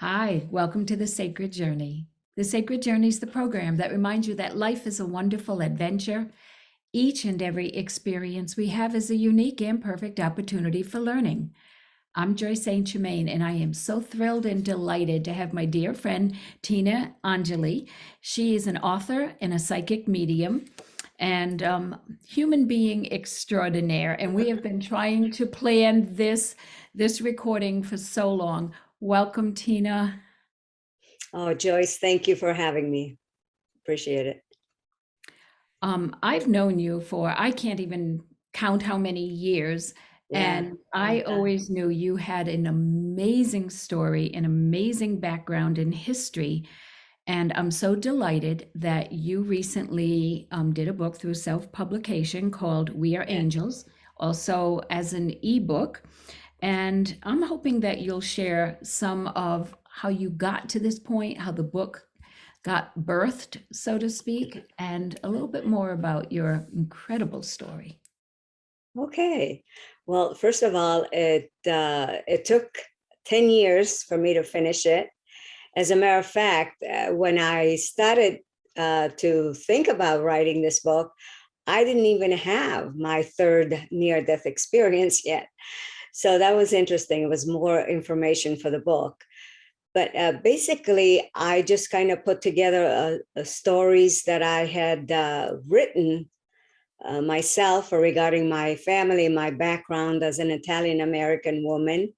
Hi, welcome to The Sacred Journey. The Sacred Journey is the program that reminds you that life is a wonderful adventure. Each and every experience we have is a unique and perfect opportunity for learning. I'm Joyce St. Germain, and I am so thrilled and delighted to have my dear friend Tina Anjali. She is an author and a psychic medium and human being extraordinaire. And we have been trying to plan this recording for so long. Welcome, Tina. Oh, Joyce, thank you for having me. Appreciate it. I've known you for, I can't even count how many years. Yeah. And I always knew you had an amazing story, an amazing background in history. And I'm so delighted that you recently did a book through self-publication called We Are Yeah. Angels, also as an ebook. And I'm hoping that you'll share some of how you got to this point, how the book got birthed, so to speak, and a little bit more about your incredible story. Okay. Well, first of all, it took 10 years for me to finish it. As a matter of fact, when I started to think about writing this book, I didn't even have my third near-death experience yet. So that was interesting. It was more information for the book. But basically, I just kind of put together stories that I had written myself regarding my family, my background as an Italian American woman,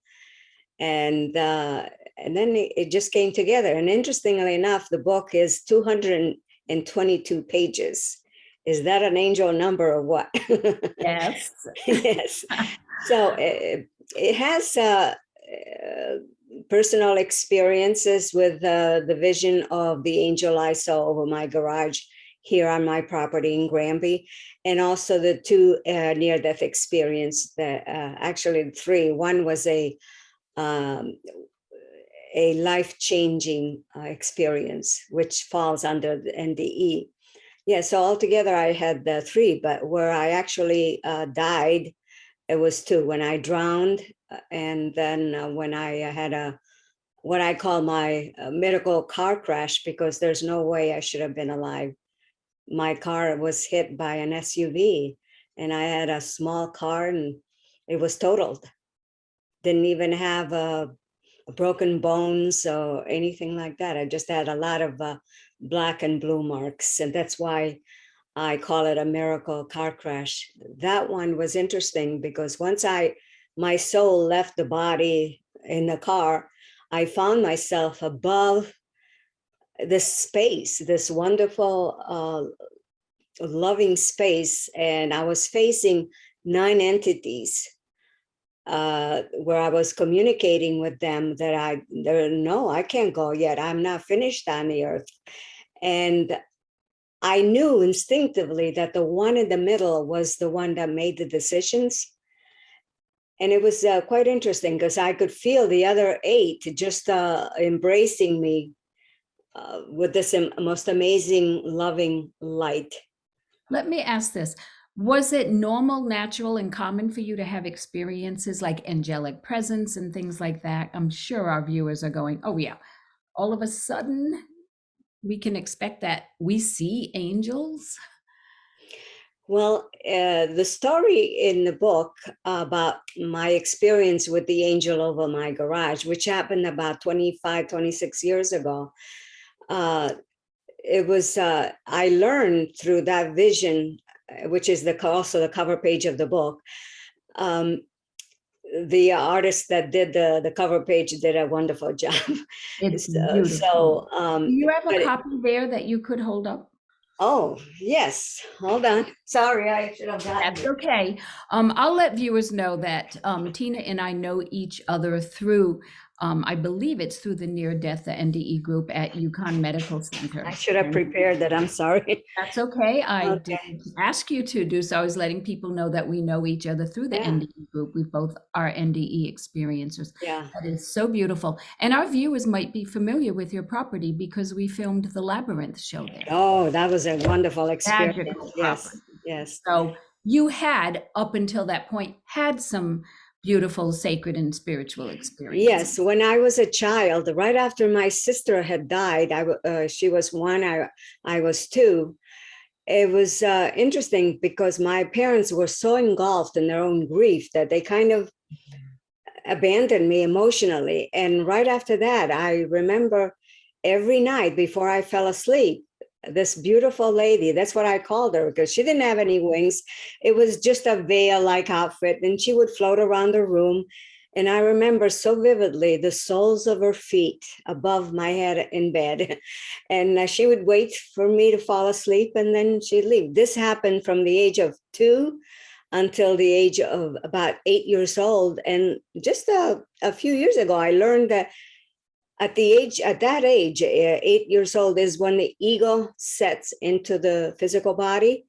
and then it just came together. And interestingly enough, the book is 222 pages. Is that an angel number or what? Yes. Yes. So it has personal experiences with the vision of the angel I saw over my garage here on my property in Granby, and also the two near-death experience that actually three. One was um, a life-changing experience, which falls under the NDE. Yeah, so altogether I had three, but where I actually died, it was two. When I drowned, and then when I had what I call my medical car crash, because there's no way I should have been alive. My car was hit by an SUV, and I had a small car, and it was totaled. Didn't even have broken bones or anything like that. I just had a lot of black and blue marks, and that's why I call it a miracle car crash. That one was interesting because once my soul left the body in the car, I found myself above this space, this wonderful, loving space, and I was facing 9 entities where I was communicating with them that no, I can't go yet. I'm not finished on the earth. And I knew instinctively that the one in the middle was the one that made the decisions. And it was quite interesting because I could feel the other 8 just embracing me with this most amazing, loving light. Let me ask this. Was it normal, natural, and common for you to have experiences like angelic presence and things like that? I'm sure our viewers are going, oh, yeah, all of a sudden we can expect that we see angels. Well, the story in the book about my experience with the angel over my garage, which happened about 25, 26 years ago, uh, it was, I learned through that vision, which is also the cover page of the book. Um, the artist that did the cover page did a wonderful job. It's so, beautiful. so Do you have a but copy there that you could hold up? oh, yes, hold on. Sorry, I should have gotten That's it. okay. I'll let viewers know that Tina and I know each other through, I believe it's through the Near Death, the NDE group at Yukon Medical I Center. should have And prepared that. I'm sorry. that's okay. I Okay. didn't ask you to do so. I was letting people know that we know each other through the Yeah. NDE group. We both are NDE experiencers. Yeah. That is so beautiful. And our viewers might be familiar with your property because we filmed the Labyrinth show there. Oh, that was a wonderful experience. Magical Yes. property. Yes. So you had, up until that point, had some beautiful, sacred, and spiritual experience. Yes, when I was a child, right after my sister had died, she was one, I was two. It was interesting because my parents were so engulfed in their own grief that they kind of abandoned me emotionally. And right after that, I remember every night before I fell asleep, this beautiful lady, that's what I called her because she didn't have any wings. It was just a veil like outfit, and she would float around the room. And I remember so vividly the soles of her feet above my head in bed. And she would wait for me to fall asleep and then she'd leave. This happened from the age of 2 until the age of about 8 years old. And just a few years ago, I learned that at that age, 8 years old is when the ego sets into the physical body.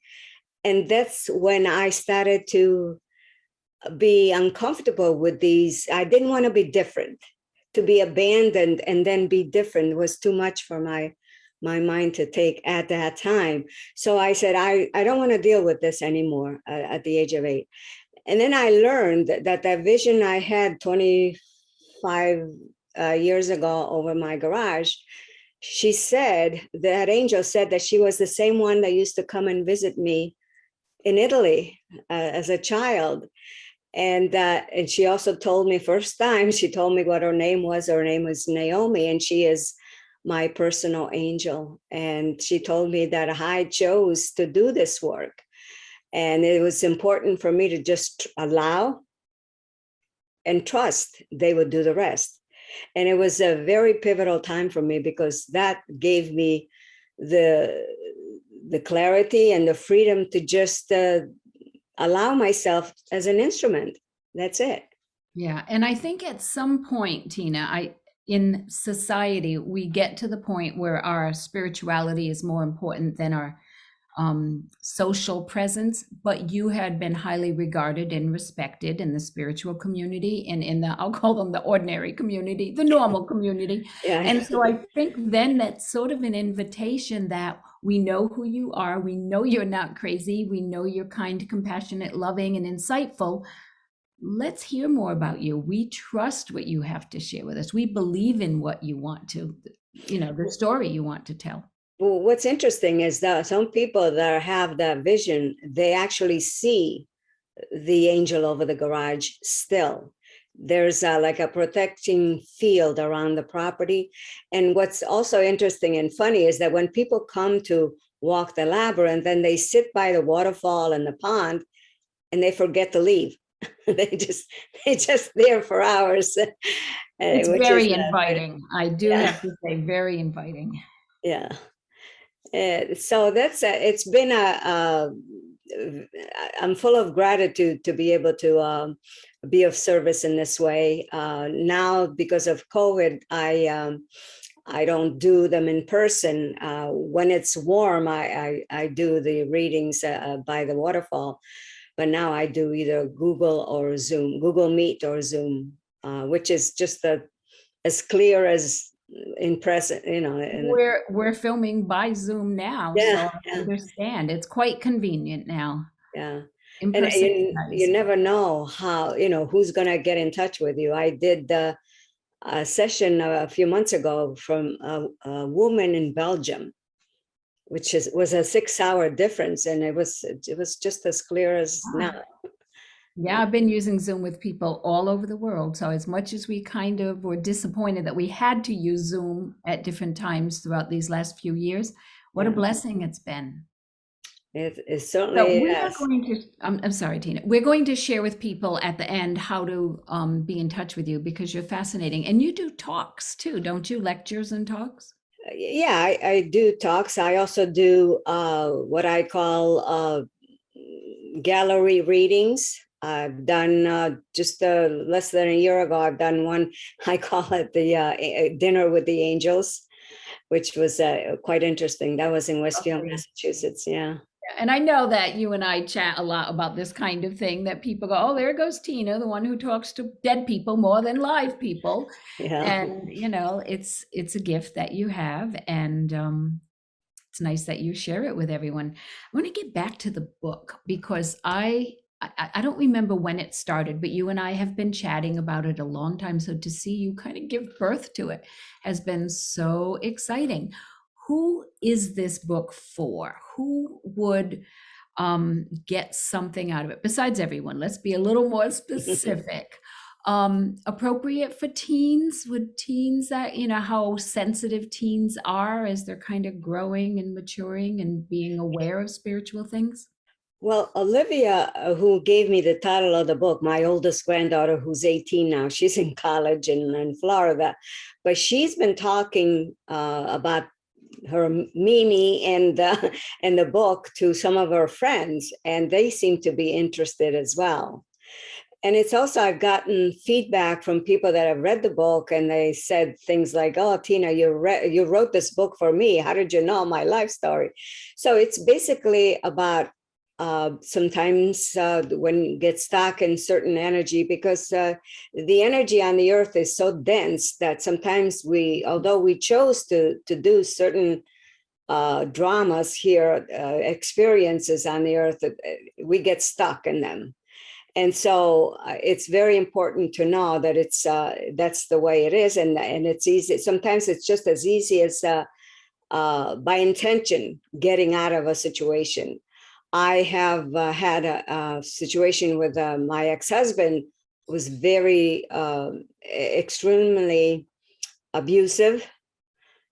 And that's when I started to be uncomfortable with these. I didn't want to be different. To be abandoned and then be different was too much for my mind to take at that time. So I said, I don't want to deal with this anymore at the age of 8. And then I learned that vision I had 25 years ago over my garage, she said, that angel said that she was the same one that used to come and visit me in Italy as a child. And she also told me, first time, she told me what her name was. Her name was Naomi, and she is my personal angel. And she told me that I chose to do this work. And it was important for me to just allow and trust they would do the rest. And it was a very pivotal time for me because that gave me the clarity and the freedom to just allow myself as an instrument. That's it. Yeah. And I think at some point, Tina, in society, we get to the point where our spirituality is more important than our social presence, but you had been highly regarded and respected in the spiritual community and in the, I'll call them the ordinary community, the normal community. Yeah. And so I think then that's sort of an invitation that we know who you are. We know you're not crazy. We know you're kind, compassionate, loving, and insightful. Let's hear more about you. We trust what you have to share with us. We believe in what you want to, the story you want to tell. Well, what's interesting is that some people that have that vision, they actually see the angel over the garage still. There's like a protecting field around the property. And what's also interesting and funny is that when people come to walk the labyrinth, then they sit by the waterfall and the pond and they forget to leave. they just there for hours. It's Which very is inviting. I do yeah. have to say, very inviting. Yeah. So that's it's been I'm full of gratitude to be able to be of service in this way. Now, because of COVID, I don't do them in person. When it's warm, I do the readings by the waterfall. But now I do either Google or Zoom, Google Meet or Zoom, which is just as clear as in present, And We're filming by Zoom now, yeah, so I understand. It's quite convenient now. yeah. In And person is you nice. never know how, who's going to get in touch with you. I did a session a few months ago from a woman in Belgium, which was a 6-hour difference. And it was just as clear as now. Yeah, I've been using Zoom with people all over the world. So as much as we kind of were disappointed that we had to use Zoom at different times throughout these last few years, what a Yeah. blessing it's been. It So certainly we are has. going to, I'm sorry, Tina, we're going to share with people at the end how to be in touch with you because you're fascinating. And you do talks too, don't you? Lectures and talks? Yeah, I do talks. I also do what I call gallery readings. I've done just less than a year ago, I've done one, I call it the Dinner with the Angels, which was quite interesting. That was in Westfield, Okay. Massachusetts. Yeah. And I know that you and I chat a lot about this kind of thing that people go, oh, there goes Tina, the one who talks to dead people more than live people. Yeah. And, it's a gift that you have. And it's nice that you share it with everyone. I want to get back to the book because I I don't remember when it started, but you and I have been chatting about it a long time. So to see you kind of give birth to it has been so exciting. Who is this book for? Who would get something out of it besides everyone? Let's be a little more specific. Appropriate for teens? Would teens, that, you know, how sensitive teens are as they're kind of growing and maturing and being aware of spiritual things? Well, Olivia, who gave me the title of the book, my oldest granddaughter, who's 18 now, she's in college in Florida, but she's been talking about her Mimi and the book to some of her friends, and they seem to be interested as well. And it's also, I've gotten feedback from people that have read the book, and they said things like, "Oh, Tina, you wrote this book for me. How did you know my life story?" So it's basically about sometimes when you get stuck in certain energy, because the energy on the earth is so dense that sometimes we, although we chose to do certain dramas here, experiences on the earth, we get stuck in them. And so it's very important to know that it's that's the way it is, and it's easy. Sometimes it's just as easy as by intention getting out of a situation. I have had a situation with my ex-husband, who was very extremely abusive.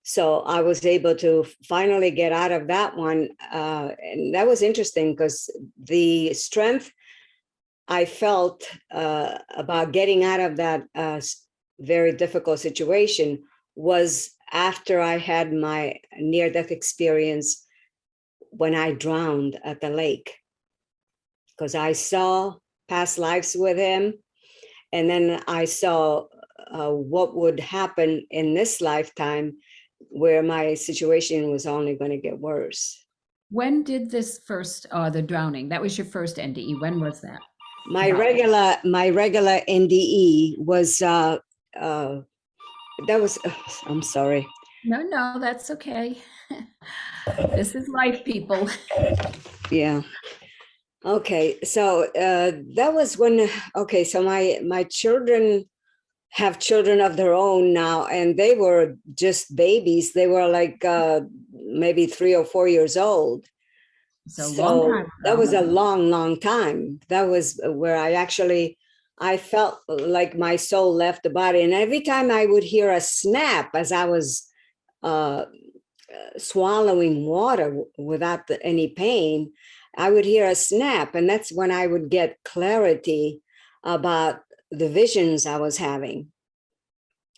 So I was able to finally get out of that one, and that was interesting because the strength I felt about getting out of that very difficult situation was after I had my near-death experience when I drowned at the lake, because I saw past lives with him, and then I saw what would happen in this lifetime, where my situation was only going to get worse. When did this first, the drowning, that was your first NDE. When was that? My regular NDE was that was I'm sorry. No, that's okay. This is life, people. Yeah. Okay. So that was when, okay, so my children have children of their own now, and they were just babies. They were like maybe 3 or 4 years old. So a long So time that was ago. a long time. That was where I felt like my soul left the body. And every time I would hear a snap as I was uh, swallowing water without any pain, I would hear a snap. And that's when I would get clarity about the visions I was having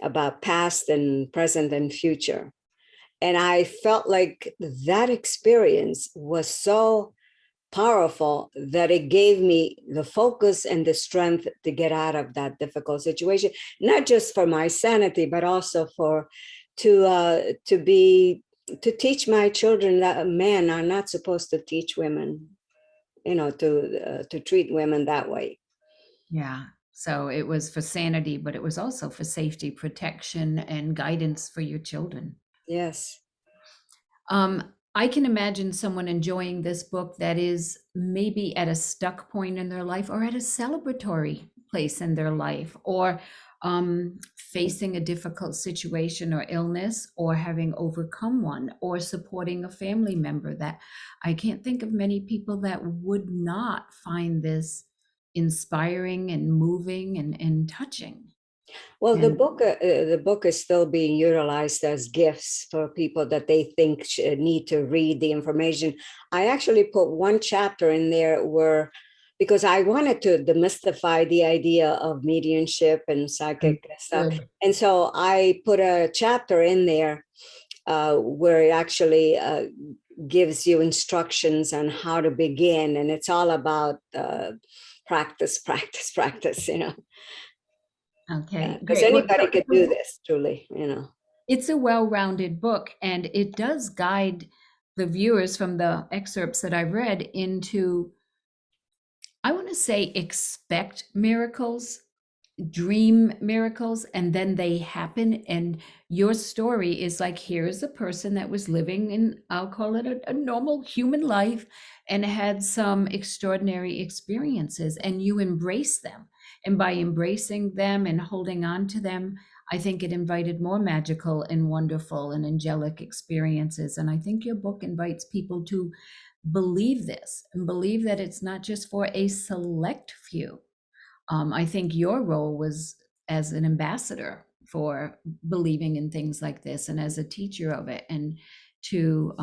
about past and present and future. And I felt like that experience was so powerful that it gave me the focus and the strength to get out of that difficult situation, not just for my sanity, but also for to be to teach my children that men are not supposed to teach women, you know, to treat women that way. Yeah. So it was for sanity, but it was also for safety, protection, and guidance for your children. Yes. I can imagine someone enjoying this book that is maybe at a stuck point in their life or at a celebratory place in their life, or facing a difficult situation or illness, or having overcome one, or supporting a family member. That I can't think of many people that would not find this inspiring and moving and touching. Well, And the book is still being utilized as gifts for people that they think need to read the information. I actually put one chapter in there where, because I wanted to demystify the idea of mediumship and psychic stuff, good. and so I put a chapter in there where it actually gives you instructions on how to begin, and it's all about practice, practice, practice. You know, Okay, because great. Well, anybody could do this, truly, you know. it's a well-rounded book, and it does guide the viewers from the excerpts that I've read into, I want to say, expect miracles, dream miracles and then they happen. And your story is like, here's a person that was living in, I'll call it a normal human life, and had some extraordinary experiences, and you embrace them. And by embracing them and holding on to them, I think it invited more magical and wonderful and angelic experiences. And I think your book invites people to believe this and believe that it's not just for a select few. I think your role was as an ambassador for believing in things like this and as a teacher of it, and to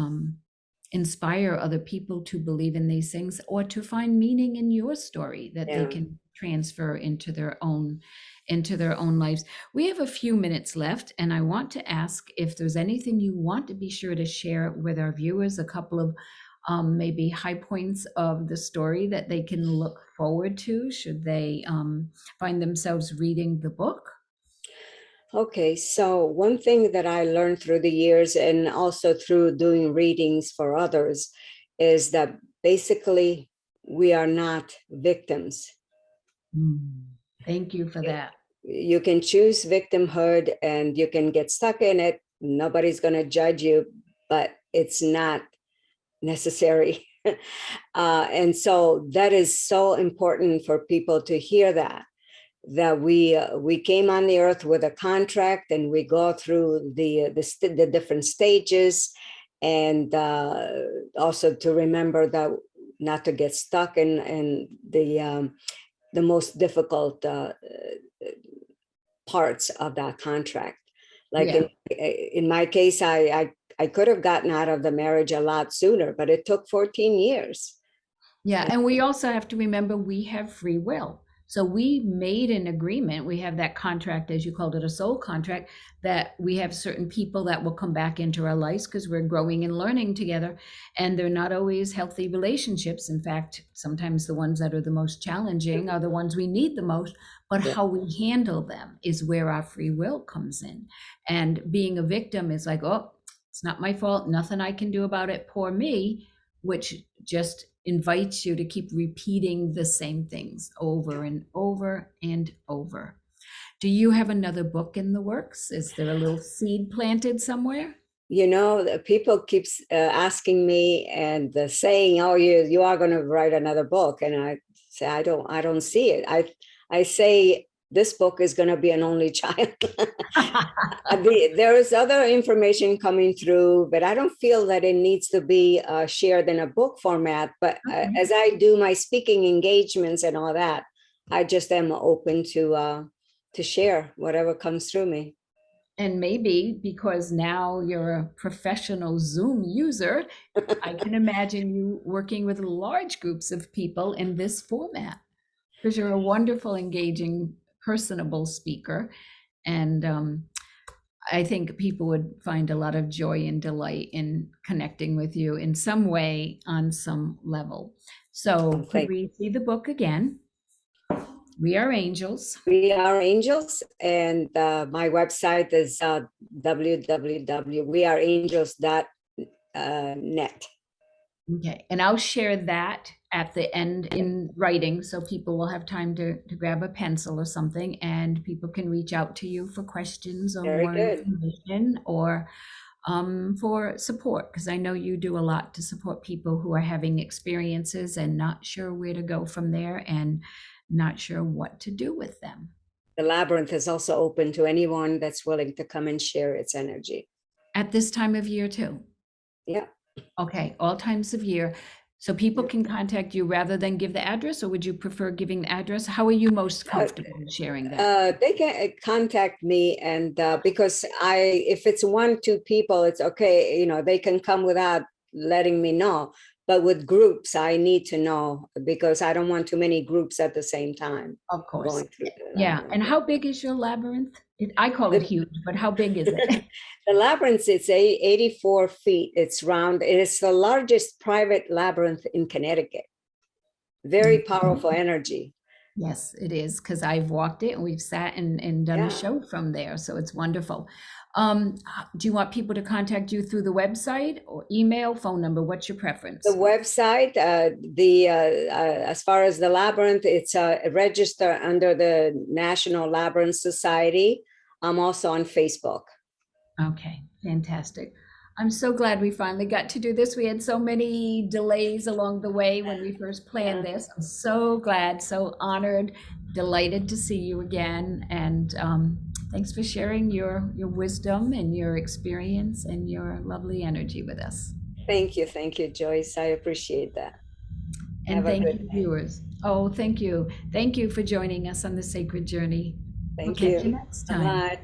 inspire other people to believe in these things or to find meaning in your story that they Yeah. can transfer into their own lives. We have a few minutes left, and I want to ask if there's anything you want to be sure to share with our viewers, a couple of maybe high points of the story that they can look forward to should they find themselves reading the book. Okay, so one thing that I learned through the years and also through doing readings for others is that basically we are not victims. Thank you for that. You can choose victimhood and you can get stuck in it. Nobody's going to judge you, but it's not necessary. And so that is so important for people to hear that we came on the earth with a contract, and we go through the different stages, and also to remember that not to get stuck in the most difficult parts of that contract. Like Yeah. in my case, I could have gotten out of the marriage a lot sooner, but it took 14 years. Yeah, and we also have to remember we have free will. So we made an agreement. We have that contract, as you called it, a soul contract, that we have certain people that will come back into our lives because we're growing and learning together. And they're not always healthy relationships. In fact, sometimes the ones that are the most challenging are the ones we need the most. But Yeah. how we handle them is where our free will comes in. And being a victim is like, oh, it's not my fault. Nothing I can do about it. Poor me, which just invites you to keep repeating the same things over and over and over. Do you have another book in the works? Is there a little seed planted somewhere? The people keeps asking me and saying, "Oh, you are going to write another book," and I say, I don't see it. I say this book is going to be an only child. There is other information coming through, but I don't feel that it needs to be shared in a book format. But Okay. as I do my speaking engagements and all that, I just am open to share whatever comes through me. And maybe because now you're a professional Zoom user, I can imagine you working with large groups of people in this format, because you're a wonderful, engaging, personable speaker. And I think people would find a lot of joy and delight in connecting with you in some way on some level. So could we see the book again? We Are Angels. We Are Angels, and my website is www.weareangels.net. Okay, and I'll share that at the end in writing, so people will have time to grab a pencil or something, and people can reach out to you for questions or Very more good. information or for support, because I know you do a lot to support people who are having experiences and not sure where to go from there and not sure what to do with them. The labyrinth is also open to anyone that's willing to come and share its energy. At this time of year too? Yeah. Okay, all times of year. So people Yeah. can contact you rather than give the address, or would you prefer giving the address? How are you most comfortable sharing that? They can contact me, and because if it's 1, 2 people, it's okay. They can come without letting me know. But with groups, I need to know, because I don't want too many groups at the same time. Of course. Going through the Yeah. labyrinth. And how big is your labyrinth? I call it huge, but how big is it? The labyrinth, it's 84 feet. It's round. It is the largest private labyrinth in Connecticut. Very powerful energy. Yes, it is, because I've walked it and we've sat and done Yeah. a show from there. So it's wonderful. Do you want people to contact you through the website or email, phone number? What's your The preference? website, as far as the labyrinth, it's registered under the National Labyrinth Society. I'm also on Facebook. Okay, fantastic. I'm so glad we finally got to do this. We had so many delays along the way when we first planned this. I'm so glad, so honored, delighted to see you again. And thanks for sharing your wisdom and your experience and your lovely energy with us. Thank you, Joyce. I appreciate that. And Have a thank good you, day. viewers. Oh, thank you. Thank you for joining us on the sacred journey. We'll Thank catch you you. next time. Bye-bye.